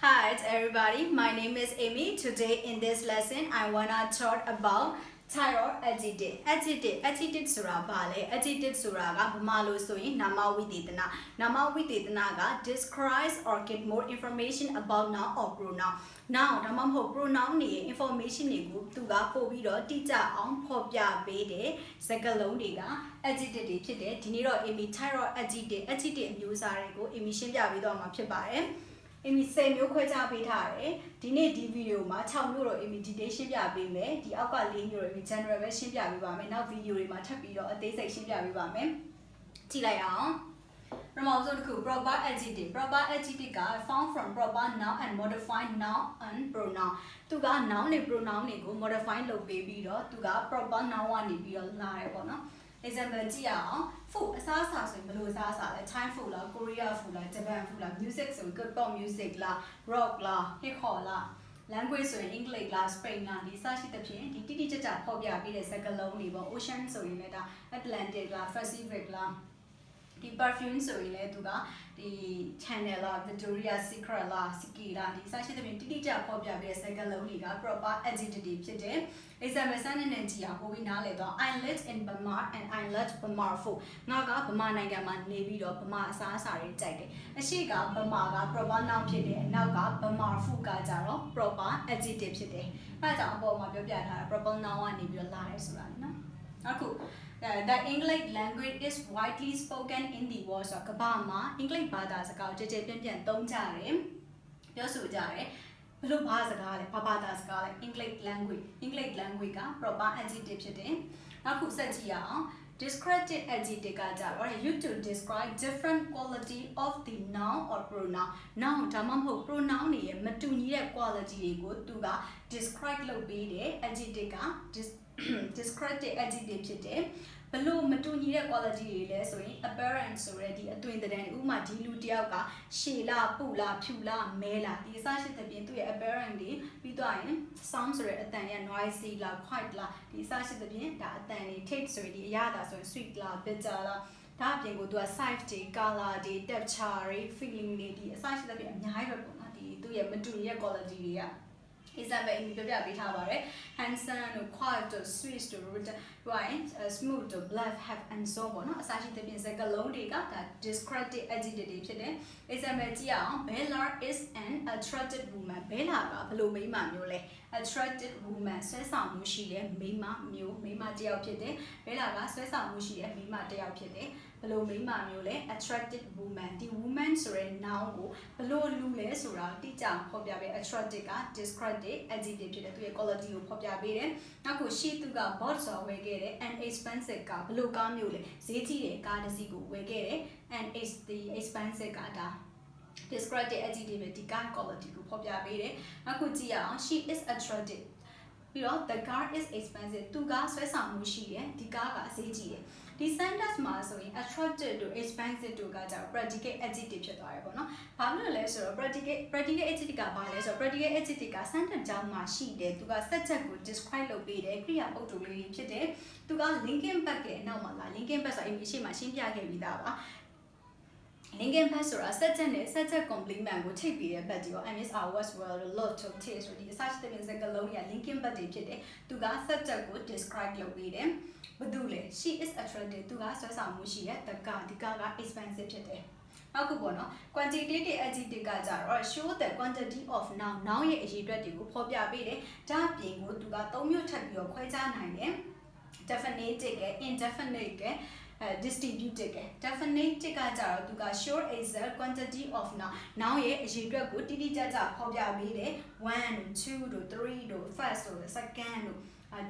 Hi everybody, my name is Amy. Today in this lesson, I wanna talk about thyroid agitated. Agitated sura bale. Agitated sura ga bamalo soyin nama videtana. Nama videtana ga describes or get more information about noun or pronoun. Now, nama ho pronoun ni information ni gu tu ga po bi do teacher on pho pya be de sakalong ni ga agitated ဖြစ်တယ်ဒီနေ့တော့ Amy thyroid agitated မျိုးစားတွေကို Amy ရှင်းပြပေးတော့မှာဖြစ်ပါတယ် Amy 10မျိုးခွဲခြားပေးထားတယ်ဒီနေ့ဒီဗီဒီယိုမှာ6မျိုးတော့ Amy detail ရှင်းပြပေးမယ်ဒီအောက်က4မျိုးတော့ Amy general ပဲရှင်းပြပေးပါမယ်နောက်ဗီဒီယိုတွေမှာထပ်ပြီးတော့အသေးစိတ်ရှင်းပြပေးပါမယ်ကြည့်လိုက်အောင်ပထမဆုံးတစ်ခု proper adjective က found from proper noun and modified noun and pronoun သူက noun နဲ့ pronoun တွေကို modify လုပ်ပေးပြီးတော့သူက proper noun ကနေပြီးတော့လာတယ်ပေါ့နော် example ကြည့်ရအောင် food အစားအစာဆိုရင်ဘယ်လိုအစားအစာလဲ Thai food လား Korea food လား Japan food လား music ဆိုရင် K-pop music လား rock လား hip hop လား language ဆိုရင် English လား Spain လားဒီစရှိသဖြင့်ဒီတိတိကျကျဖော်ပြပေးတဲ့စကားလုံးတွေပေါ့ ocean ဆိုရင်လည်းဒါ Atlantic လား Pacific လားဒီ perfume ဆိုရင်လည်းသူကဒီ Chanel လား Victoria Secret လား Ski လားဒီစရှိသဖြင့်တိတိကျဖော်ပြပေးတဲ့စကားလုံးတွေက proper adjective ဖြစ်တယ် example စမ်းနဲ့ကြည့်အောင်ပို့ပြီးနားလည်တော့ I live in Burma and I love Burma food ငါကဗမာနိုင်ငံမှာနေပြီးတော့ဗမာအစားအစာတွေကြိုက်တယ်အရှိကဗမာက proper noun ဖြစ်တယ်အနောက်ကဗမာ food ကကြတော့ proper adjective ဖြစ်တယ်အဲဒါကြောင့်အပေါ်မှာပြောပြထားတာ proper noun ကနေပြီးတော့လာတယ်ဆိုတာနော်အခုThe English language is widely spoken in the world ဆိုတော့ကမ္ဘာမှာ English ဘာသာစကားကိုကြဲကြဲပြန့်ပြန့်သုံးကြတယ်ပြောဆိုကြတယ်ဘယ်လိုဘာစကားလဲဘာသာစကားလဲ English language က proper adjective ဖြစ်တယ်နောက်ခုဆက်ကြည့်ရအောင် descriptive adjective ကကြတော့ used to describe different quality of the noun or pronoun noun ဒါမှမဟုတ် pronoun တွေရဲ့မတူညီတဲ့ quality တွေကိုသူက describe လုပ်ပေးတယ် adjective က descriptive adjective ဖြစ်တယ်ဘလို့မတူညီတဲ့ quality တွေလဲဆိုရင် apparent ဆိုတဲ့ဒီအသွင်သဏ္ဍာန်ဥပမာဒီလူတယောက်ကရှည်လားပုလားဖြူလားမဲလားဒီအစရှိတဲ့ပြင်သူ့ရဲ့ apparent တွေပြီးတော့ရင် sound ဆိုတဲ့အတန်ရဲ့ noisy လား quiet လားဒီအစရှိတဲ့ပြင်ဒါအတန်တွေ taste ဆိုတဲ့ဒီအရသာဆိုရင် sweet လား bitter လားဒါအပြင်ကိုသူက size တွေ color တွေ texture တွေ feeling တွေဒီအစရှိတဲ့ပြင်အများကြီးပဲပေါ့နော်ဒီသူ့ရဲ့မတူညီတဲ့ quality တွေက example အင်းပြပြပေးထားပါတယ် handsome တို့ quiet တို့ sweet တို့ right smooth တို့ black have and so ပေါ့နော်အစားရှိတဲ့ပြင်စကားလုံးတွေကဒါ descriptive adjective တွေဖြစ်တယ် example ကြည့်အောင် Bella is an attractive woman Bella ကဘယ်လိုမိန်းမမျိုးလဲ attractive woman ဆွဲဆောင်မှုရှိတဲ့မိန်းမမျိုးမိန်းမတစ်ယောက်ဖြစ်တယ် Bella ကဆွဲဆောင်မှုရှိတဲ့မိန်းမတစ်ယောက်ဖြစ်တယ်ဘယ်လိုမိန်းမမျိုးလဲ attractive woman ဒီ woman ဆိုတဲ့ noun ကိုဘယ်လိုလူလဲဆိုတာတိကျဖော်ပြပေး attractive က descriptive adjective ဖြစ်တယ်သူရဲ့ quality ကိုဖော်ပြပေးတယ်နောက်ကိုရှိသူက bought ဆိုဝယ်ခဲ့တယ် and expensive ကဘယ်လိုကားမျိုးလဲဈေးကြီးတဲ့ကားတစ်စီးကိုဝယ်ခဲ့တယ် and is the expensive ကဒါ descriptive adjective ပဲဒီကား quality ကိုဖော်ပြပေးတယ်နောက်ကိုကြည့်ရအောင် she is attractive ပြီးတော့ the car is expensive သူကဆွဲဆောင်မှုရှိတယ်ဒီကားကဈေးကြီးတယ်ဒီ sentence မှာဆိုရင် attractive တို့ expensive တို့ကကြတော့ predicate adjective ဖြစ်သွားတယ်ပေါ့နော်။ဘာလို့လဲဆိုတော့ predicate adjective ကဘာလဲဆိုတော့ predicate adjective က sentence ကြောင်းမှာရှိတယ်သူက subject ကို describe လုပ်ပေးတယ် kriya ပုဒ်တူလေးဖြစ်တယ်သူက linking back ရဲ့အနောက်မှာလာ linking back ဆိုရင်အရှိမရှင်းပြခဲ့ပြီးသားပါlinking back ဆိုတာ subject နဲ့ subject complement ကိုထိပ်ပြီးတဲ့ back တွေရော I miss our words well love to taste ဆိုဒီအစရှိတဲ့စကားလုံးတွေက linking back တွေဖြစ်တယ်သူက subject ကို describe လုပ်ပေးတယ်ဘာလို့လဲ she is attractive သူကဆွဲဆောင်မှုရှိရဲ့ the car ဒီကားက expensive ဖြစ်တယ်နောက်ခုပေါ့နော် quantitative adjective ကကြတော့ show the quantity of noun ရဲ့အရေးအတွက်တွေကိုဖော်ပြပေးတယ်ဒါအပြင်ကိုသူက3မျိုးထပ်ပြီးတော့ခွဲခြားနိုင်တယ် definite က indefinite ကdistributed က definite ကကြတော့သူက show exact quantity of noun ရဲ့အရေးအတွက်ကိုတိတိကျကျဖော်ပြပေးတယ်1 2 3 first second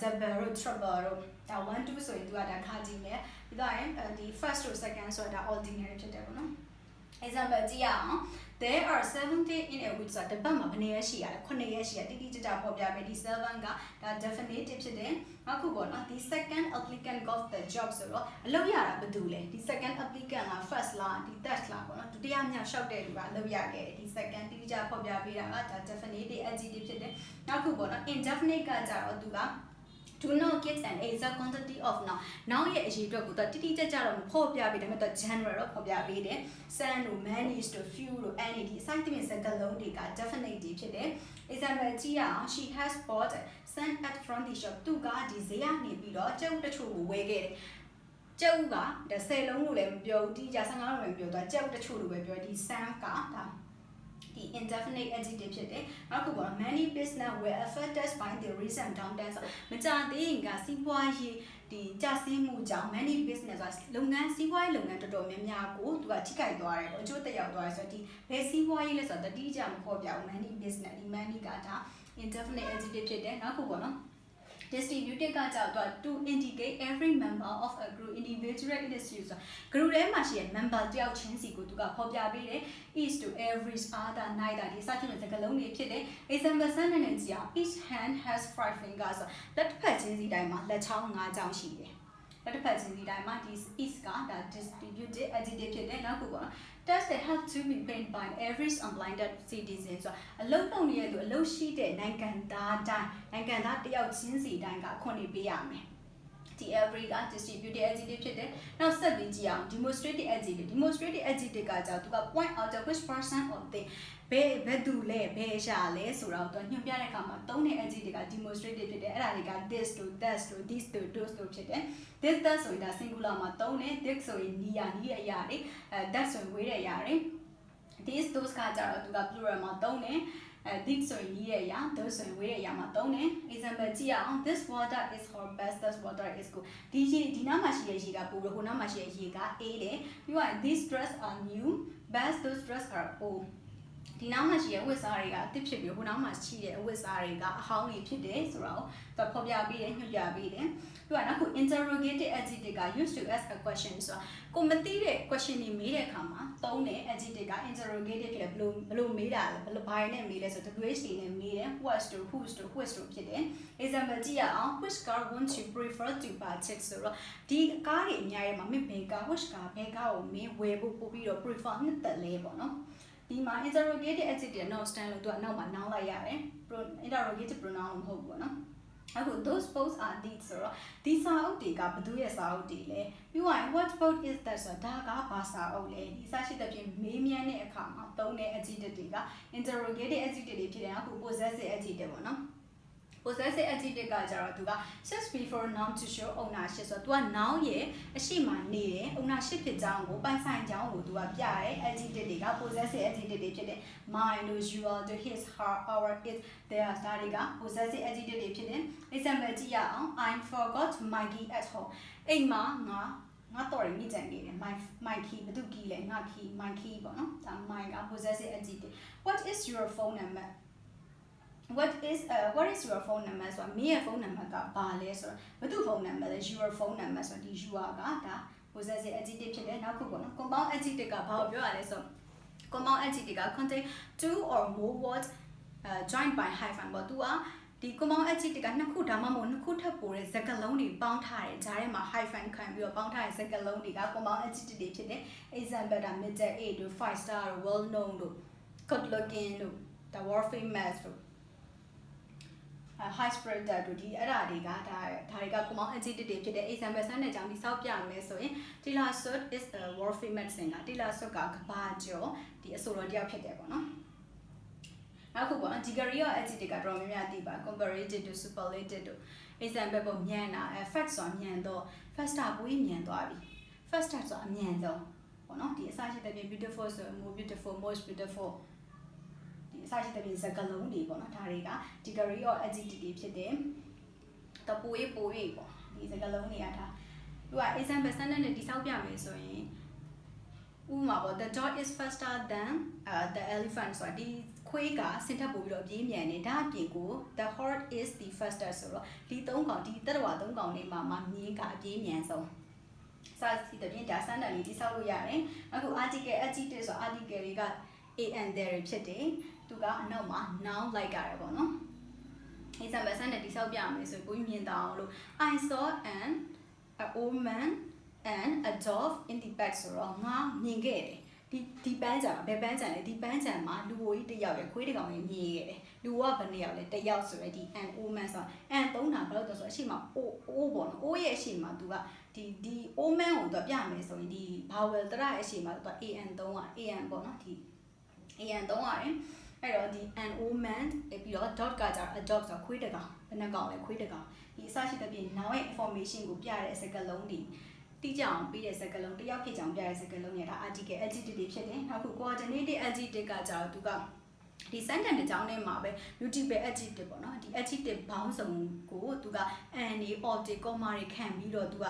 double တို့ triple တို့ဒါ 1 2ဆိုရင်သူကဒါခါကြည့်မယ်ပြီးတော့ရင်ဒီ first တို့ second ဆိုတာဒါ ordinary ဖြစ်တယ်ပေါ့နော် example ကြည့်ရအောင် there are 7 days in a week ဆိုတာတစ်ပတ်မှာဘယ်နှစ်ရက်ရှိရလဲ9ရက်ရှိရတိတိကျကျဖော်ပြပေးဒီ7ကဒါ definitive ဖြစ်တယ်နောက်ခုပေါ့နော်ဒီ second applicant got the job ဆိုတော့အလုပ်ရတာဘယ်သူလဲဒီ second applicant က first လားဒီ third လားပေါ့နော်ဒုတိယမြောက်လျှောက်တဲ့လူကအလုပ်ရခဲ့တယ်ဒီ second တိတိကျဖော်ပြပေးတာကဒါ definitive adjective ဖြစ်တယ်နောက်ခုပေါ့နော် indefinite ကကြတော့သူက do not get an exact quantity of now ရဲ့အရေးအတွက်ကိုတိတိကျကျတော့မဖော်ပြပေးတယ်မဲ့ general တော့ဖော်ပြပေးတယ် sun တို့ manage တို့ fuel တို့ energy အစသဖြင့်စကားလုံးတွေက definite တွေဖြစ်တယ် example ကြည့်ရအောင် she has bought sun at from the shop သူကဒီဈေးကနေပြီးတော့ကျုပ်တချို့ကိုဝယ်ခဲ့တယ်ကျုပ်က10လုံးလို့လည်းမပြောဘူးတိကျ15လုံးလည်းမပြောတော့ကျုပ်တချို့လို့ပဲပြောဒီ sun ကဒါဒီ indefinite adjective ဖြစ်တယ်နောက်တစ်ခုက many business were affected by the recent downturn မကြသေးရင်ကစီးပွားရေးဒီကျဆင်းမှုကြောင့် many business ဆိုလုပ်ငန်းစီးပွားရေးလုပ်ငန်းတော်တော်များများကိုသူကထိခိုက်သွားတယ်ပေါ့အကျိုးသက်ရောက်သွားတယ်ဆိုတော့ဒီဘယ်စီးပွားရေးလဲဆိုတော့တတိကျမဖော်ပြဘူး many business ဒီ many ကဒါ indefinite adjective ဖြစ်တယ်နောက်တစ်ခုပေါ့နော်distributed ကကြောက်တော့ to indicate every member of a group individual in its use group ထဲမှာရှိတဲ့ member တယောက်ချင်းစီကိုသူကဖော်ပြပေးတယ် each to every other neither ဒီစသဖြင့်စကားလုံးတွေဖြစ်တယ် example sentence နဲ့ကြည့်အောင် each hand has 5 fingers လက်တစ်ဖက်ချင်းစီတိုင်းမှာလက်ချောင်း5ချောင်းရှိတယ်လက်တစ်ဖက်ချင်းစီတိုင်းမှာဒီ each ကဒါ distributed adjective ဖြစ်တယ်နောက်ခုပေါ့နော် Does they have to be paid by every unblinded citizen ဆိုအလုပ်လုပ်နေတဲ့သူအလုပ်ရှိတဲ့နိုင်ငံသားတိုင်းနိုင်ငံသားတယောက်ချင်းစီတိုင်းကခွင့်နေပေးရမယ်ဒီ every က distributed adjective ဖြစ်တယ်နောက်ဆက်ပြီးကြည့်အောင် demonstrative adjective ကကြောင့်သူက point out which person or thing ဘယ်သူလဲဘယ်ရှာလဲဆိုတော့သူညွှန်ပြတဲ့အခါမှာသုံးတဲ့ adjective က demonstrative ဖြစ်တယ်အဲ့ဒါတွေက this to that to this to those to ဖြစ်တယ် this that ဆိုရင်ဒါ singular မှာသုံးတယ် this ဆိုရင်နီးတဲ့အရာတွေthat ဆိုရင်ဝေးတဲ့အရာတွေ this those ကကြတော့သူက plural မှာသုံးတယ်this ဆိုရင်နီးတဲ့အရာ those ဆိုရင်ဝေးတဲ့အရာမှာသုံးတယ် example ကြည့်အောင် this water is hot best this water is good ဒီနားမှာရှိတဲ့ရေကပိုပြီးဟိုနားမှာရှိတဲ့ရေကအေးတယ်ပြီးတော့ these dress are new best those dress are old ဒီနားမှာရှိတဲ့အဝတ်စားတွေကအသစ်ဖြစ်ပြီးဟိုနားမှာရှိတဲ့အဝတ်စားတွေကအဟောင်းတွေဖြစ်တယ်ဆိုတော့သူဖော်ပြပေးတယ်ညွှန်ပြပေးတယ်ပြီးတော့နောက်ခု interrogative adjective က used to ask a question ဆိုတော့ကိုမသိတဲ့ question တွေမေးတဲ့အခါမှာသုံးတဲ့ adjective က interrogative ဖြစ်တယ်ဘလို့မေးတာလဲဘလို့ဘာနဲ့မေးလဲဆိုတော့ WH တွေနဲ့မေးတယ် what's to who's to which to ဖြစ်တယ် example ကြည့်ရအောင် which car won't you prefer to purchase ဆိုတော့ဒီကားတွေအများကြီးမှာမင်းဘယ်ကား which car ဘယ်ကားကိုမင်းဝယ်ဖို့ပို့ပြီးတော့ prefer နှစ်သက်လဲပေါ့နော်ဒီမှာ interrogative adjective နောက် stand လို့သူကနောက်မှာ noun လိုက်ရတယ် interrogative pronoun လို့မဟုတ်ဘူးပေါ့နော်အခု those boats are these ဆိုတော့ဒီစာအုပ်တွေကဘယ်သူရဲ့စာအုပ်တွေလဲပြီးရင် what boat is that ဆိုတာဒါကဘာစာအုပ်လဲဒီစရှိတဲ့ပြင်မေးမြန်းတဲ့အခါမှာသုံးတဲ့ adjective တွေက interrogative adjective တွေဖြစ်တယ်အခု possessive adjective ပေါ့နော် possessive adjective ကကြတော့သူက just before noun to show ownership ဆိုတော့သူက noun ရဲ့အရှိမနေတယ် ownership ဖြစ်ကြောင်းကိုပိုင်ဆိုင်ကြောင်းကိုသူကပြတယ် adjective တွေက possessive adjective တွေဖြစ်တယ် mine တို့ your တို့ his her our it their ဒါတွေက possessive adjective တွေဖြစ်တယ် example ကြည့်ရအောင် I forgot my key at home အိမ်မှာငါတော့မိကြံနေတယ် my key ဘယ်သူ key လဲငါ key my key ပေါ့နော်ဒါ mine က possessive adjective what is your phone number what is your phone number ဆိုတော့မင်းရဲ့ phone number ကဘာလဲဆိုတော့ဘယ်သူ phone number လဲ your phone number ဆိုတော့ဒီ your ကဒါ possessive adjective ဖြစ်တယ်နောက်ခုပေါ့နော် compound adjective ကဘာကိုပြောရလဲဆိုတော့ compound adjective က contain two or more words joined by hyphen ပေါ့သူကဒီ compound adjective ကနှစ်ခုဒါမှမဟုတ်နှစ်ခုထပ်ပိုတဲ့စကားလုံးတွေပေါင်းထားတယ်ဂျားထဲမှာ hyphen ခံပြီးတော့ပေါင်းထားတဲ့စကားလုံးတွေက compound adjective တွေဖြစ်တယ် example ဒါ middle eight တို့ five star တို့ well known တို့ good looking တို့ the world famous တို့high spirited တို့ဒီအဲ့ဒါတွေကဒါတွေက compound adjective တွေဖြစ်တဲ့ example ဆန်းတဲ့ကြောင့်ဒီစောက်ပြမယ်ဆိုရင် Taylor Swift is a world famous singer Taylor Swift ကကမ္ဘာကျော်ဒီအဆိုတော်တယောက်ဖြစ်တယ်ပေါ့နော်နောက်ခုပေါ့နော် degree of adjective ကတော်တော်များများသိပါ comparative တို့ superlative တို့ example ပေါ့မြန်တာfast ဆိုတာမြန်တော့ faster ပိုပြီးမြန်သွားပြီ faster ဆိုတာအမြန်ဆုံးပေါ့နော်ဒီအစရှိတဲ့ပြင် beautiful ဆို more beautiful most beautifulအစရှိတဲ့ပြင်စကားလုံးတွေပေါ့နော်ဒါတွေက degree of adjective တွေဖြစ်တယ်တပိုးရေးပေါ့ဒီစကားလုံးတွေကဒါသူက example sentence နဲ့တိစောက်ပြမယ်ဆိုရင်ဥပမာပေါ့ the dog is faster than the elephant ဆိုတာဒီခွေးကဆင်ထပ်ပို့ပြီးတော့ပြေးမြန်နေဒါအပြင်ကို the horse is the fastest ဆိုတော့ဒီ၃កောင်ဒီတတဝါ၃កောင်လေးမှာမြင်းကအပြေးမြန်ဆုံးစာစီတဲ့ပြင်ဒါ sentence လေးတိစောက်လို့ရတယ်အခု article adjective ဆို article တွေက and there ဖြစ်တယ်သူကအနောက်မှာ noun လိုက်ရတယ်ပေါ့နော် example sentence တိစောက်ပြမယ်ဆိုကိုမြင်တာအောင်လို့ I saw an old man and a dog in the back ဆိုတော့ငါမြင်ခဲ့တယ် ဒီပန်းချံဘယ်ပန်းချံလဲဒီပန်းချံမှာလူဝိုးကြီးတစ်ယောက်ရယ်ခွေးတစ်ကောင်ရယ်မြည်ခဲ့တယ်လူဝဘယ်နှစ်ယောက်လဲတစ်ယောက်ဆိုရယ်ဒီ an o man ဆိုတာ an သုံးတာဘာလို့လဲဆိုတော့အရှိမ o ပေါ့နော် o ရဲ့အရှိမသူကဒီ o man ကိုသူပြမယ်ဆိုရင်ဒီ vowel တရရဲ့အရှိမသူက an သုံးอ่ะ an ပေါ့နော်ဒီ an သုံးရတယ်အဲ့တော့ဒီ an o man ပြီးတော့ dot ကကြ a dog ဆိုခွေးတစ်ကောင်ဘယ်နှကောင်လဲခွေးတစ်ကောင်ဒီအစရှိတဲ့ပြင် noun ရဲ့ information ကိုပြတဲ့စကားလုံးတွေတိကျအောင်ပြီးတဲ့စကားလုံးတယောက်ဖြစ်ချောင်ပြတဲ့စကားလုံးတွေဒါ article adjective တွေဖြစ်တယ်နောက်ခု coordinating adjective ကကြတော့သူကဒီ sentence တစ်ကြောင်းထဲမှာပဲ multiple adjective ပေါ့နော်ဒီ adjective ဘောင်းစုံကိုသူက and တွေ object comma တွေခံပြီးတော့သူက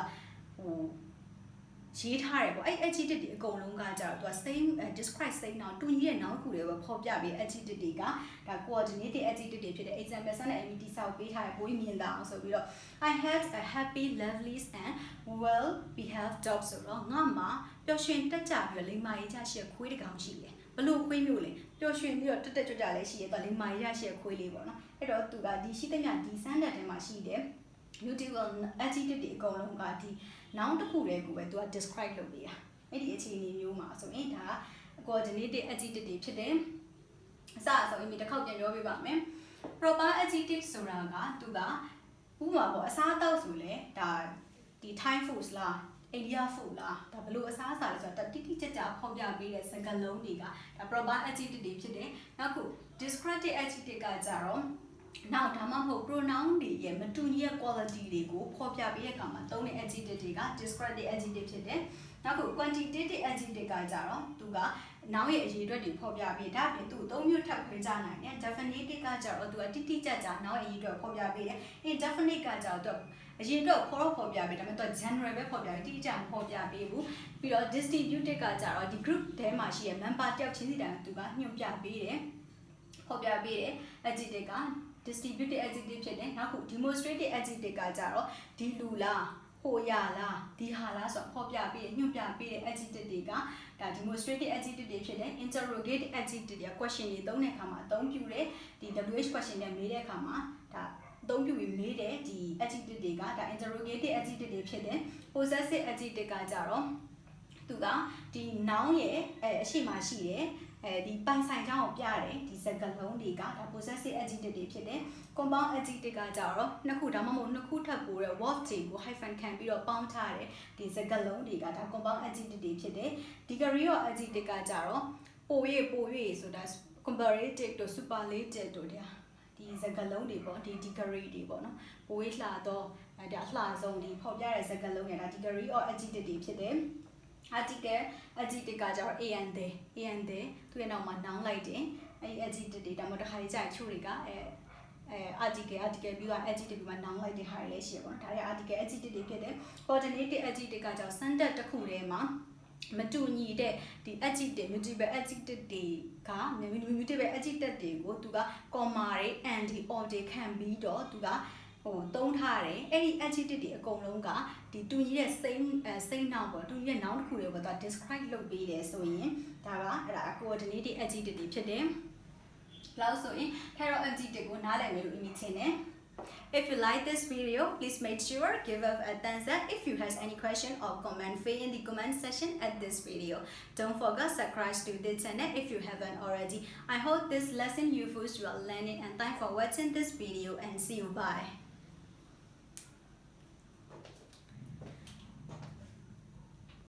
ဟိုရေးထားတယ်ပေါ့အဲ့ adjective တွေအကုန်လုံးကကြတော့သူက same describe same noun တူညီတဲ့ noun ခုတွေပဲဖော်ပြပြီး adjective တွေကဒါ coordinating adjective တွေဖြစ်တဲ့ example ဆက်နဲ့ MT ဆောက်ပေးထားတဲ့ပိုးမြင်တာအောင်ဆိုပြီးတော့ I had a happy lovely and well behaved dog ဆိုတော့ငါမှာပျော်ရွှင်တက်ကြပြီးတော့လိမ္မာရေးကြရှိတဲ့ခွေးတစ်ကောင်ရှိတယ်ဘလို့ခွေးမျိုးလဲပျော်ရွှင်ပြီးတော့တက်တက်ကြွကြလည်းရှိတယ်သူကလိမ္မာရေးကြရှိတဲ့ခွေးလေးပေါ့နော်အဲ့တော့သူကဒီရှိတဲ့ညဒီ sentence ထဲမှာရှိတဲ့ multiple adjective တွေအကုန်လုံးကဒီ noun တစ်ခုတည်းကိုပဲသူက describe လုပ်ပေးတာအဲ့ဒီအခြေအနေမျိုးမှာဆိုရင်ဒါက coordinated adjective တွေဖြစ်တယ်အစအဆုံးအမိတစ်ခေါက်ပြန်ပြောပြပါမယ် proper adjective ဆိုတာကသူကဥပမာပေါ့အစားအသောက်ဆိုလဲဒါဒီ Thai food လား India food လားဒါဘလို့အစားအစာလဲဆိုတော့တိတိကျကျဖော်ပြပေးတဲ့စကားလုံးတွေကဒါ proper adjective တွေဖြစ်တယ်နောက်ခု descriptive adjective ကကြတော့နောက်ဒါမှမဟုတ် pronoun တွေရဲ့မတူညီတဲ့ quality တွေကိုဖော်ပြပေးတဲ့အခါမှာသုံးတဲ့ adjective တွေက descriptive adjective ဖြစ်တယ်နောက်ခု quantitative adjective ကကြတော့သူကnoun ရဲ့အရေးအတွက်တွေဖော်ပြပေးဒါပြင်သူသုံးမျိုးထပ်ခွဲကြနိုင်တယ် definitive ကကြတော့သူကတိတိကျကျ noun ရဲ့အရေးအတွက်ဖော်ပြပေးတယ် indefinite ကကြတော့အရင်တော့ဖော်ပြပေးဒါပေမဲ့သူ general ပဲဖော်ပြပေးတိကျမဖော်ပြပေးဘူးပြီးတော့ distributed ကကြတော့ဒီ group ထဲမှာရှိတဲ့ member တယောက်ချင်းစီတိုင်းသူကညွှန်ပြပေးတယ်ဖော်ပြပေးတယ် adjective က distributed adjective ဖြစ်တယ်နောက်ခု demonstrative adjective ကကြတော့ဒီလူလားဟိုရလားဒီဟာလားဆိုတော့ဖော်ပြပေးညွှန်ပြပေးတဲ့ adjective တွေကဒါ demonstrative adjective တွေဖြစ်တယ် interrogative adjective တွေက question တွေသုံးတဲ့အခါမှာအသုံးပြုတယ်ဒီ WH question နဲ့မေးတဲ့အခါမှာဒါအသုံးပြုပြီးမေးတဲ့ဒီ adjective တွေကဒါ interrogative adjective တွေဖြစ်တယ် possessive adjective ကကြတော့သူကဒီ noun ရဲ့အရှိမရှိတယ်ဒီပိုင်ဆိုင်ကြောင်းကိုပြတယ်ဒီစကားလုံးတွေကဒါ possessive adjective တွေဖြစ်တယ် compound adjective ကကြတော့နှစ်ခုဒါမှမဟုတ်နှစ်ခုထပ်ပိုတဲ့ verb တွေကို hyphen ခံပြီးတော့ပေါင်းထားတယ်ဒီစကားလုံးတွေကဒါ compound adjective တွေဖြစ်တယ် degree of adjective ကကြတော့ပို၍ဆိုတာ comparative တို့ superlative တို့ဒီစကားလုံးတွေပေါ့ဒီ degree တွေပေါ့နော်ပို၍လှတော့ဒါအလှဆုံးဒီဖော်ပြတဲ့စကားလုံးတွေဒါ degree of adjective တွေဖြစ်တယ်article adjective ကကြတော့ an they သူရဲ့နောက်မှာ noun လိုက်တယ်အဲဒီ adjective တွေဒါမှမဟုတ်တစ်ခါလေးကြာချို့တွေကarticle ပြီးတော့ adjective ပြီးမှ noun လိုက်တဲ့ဟာတွေလည်းရှိရပါတော့ဒါတွေ article adjective တွေဖြစ်တယ် coordinated adjective ကကြတော့ sentence တစ်ခုထဲမှာမတူညီတဲ့ဒီ adjective multiple adjective တွေက multiple adjective တွေကိုသူက comma တွေ and တွေ or တွေခံပြီးတော့သူကဟိုသုံးထားတယ်အဲ့ဒီ adjective တွေအကုန်လုံးကဒီတူညီတဲ့ same noun ပေါ့တူညီတဲ့ noun တစ်ခုတွေကိုသူက describe လုပ်ပေးတယ်ဆိုရင်ဒါကအဲ့ဒါ coordinated adjective တွေဖြစ်တယ်လောက်ဆိုရင် hero adjective ကိုနားလည်မယ်လို့အမိထင်တယ် If you like this video, please make sure give us a thumbs up. If you have any question or comment, fill in the comment section at this video. Don't forget subscribe to the channel if you haven't already. I hope this lesson useful to your learning and thanks for watching this video and see you bye.